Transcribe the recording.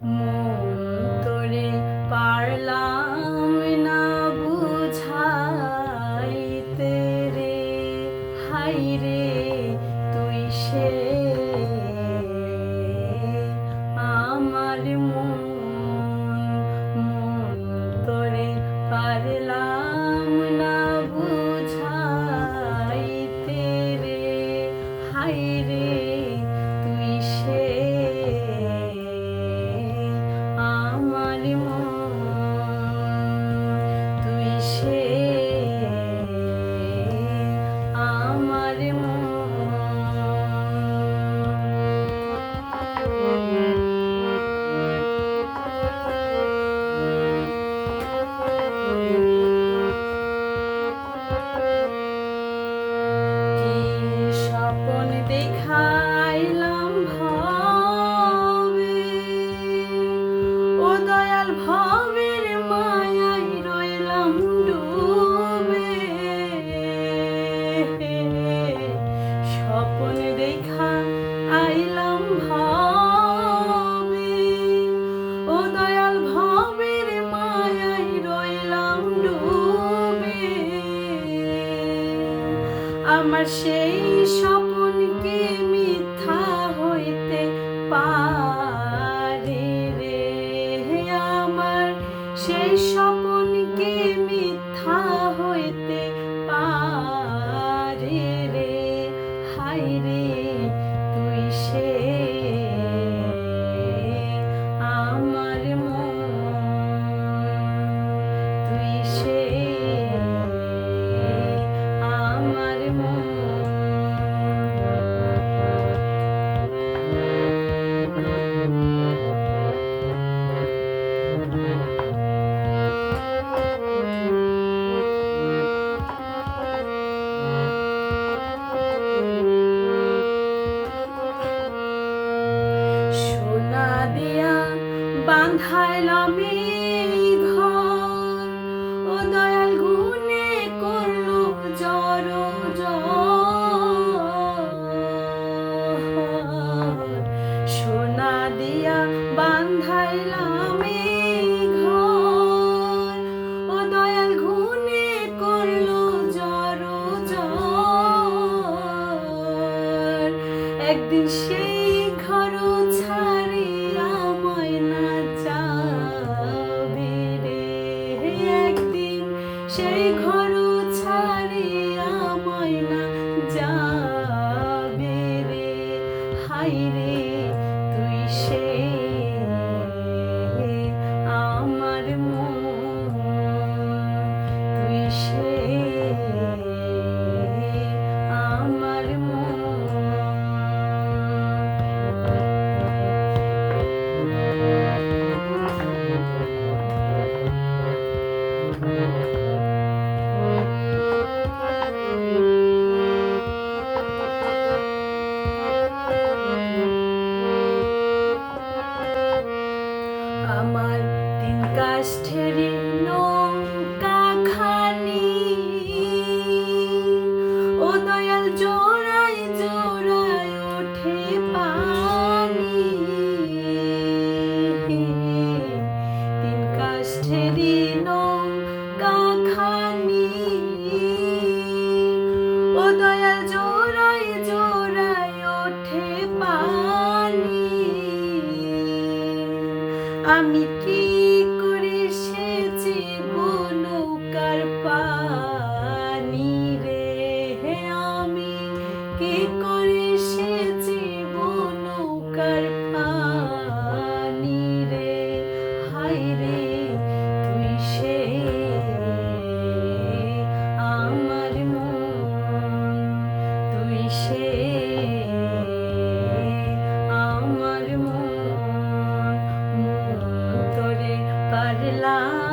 মন তোরে পারলাম না বুঝাইতে রে, হায়রে তুই সে আমার মন তোরে পারলাম না বুঝাইতে রে, হায়রে তুই সে আমার তুই সে আমার কি স্বপ্ন দেখাইলাম ভবে, ও দয়াল ভবের মায়ায় রইলাম ডুবে। স্বপ্ন দেখা আইলাম ভবে, ও দয়াল ভবের মায়ায় রইলাম ডুবে। আমার সেই স্বপ্ন কি মিথ্যা হইতে পারে রে, আমার সেই স্বপ্ন কি মিথ্যা হইতে পারে রে, হায়রে তুই সে আমার তুই সে আমার সোনা দিয়া বাঁধাইলাম ঘর, ও দয়াল গুনে করলো জড় সোনা দিয়া বাঁধাইলাম ঘর, ও দয়াল গুনে করলো জড় একদিন সেই ঘর ছাড়িয়া ময়না যাবে রে, একদিন সেই ঘর ছাড়িয়া ময়না যাবে রে, হায়রে তুই সে আমার তুই সে আমার আমার তিন কাষ্ঠের নৌকা খানি, ও দয়াল জোড়ায় জোড়ায় ওঠে পানি। তিন কাষ্ঠের নৌকা খানি, ও দয়াল জোড়ায় জোড়ায় ওঠে পানি। আমি কি করে সেচিব নৌকার পানি রে, আমি কি করে সেচিব নৌকার পানি রে, হায়রে তুই সে আমার তুই সে আমার তোরে পারলাম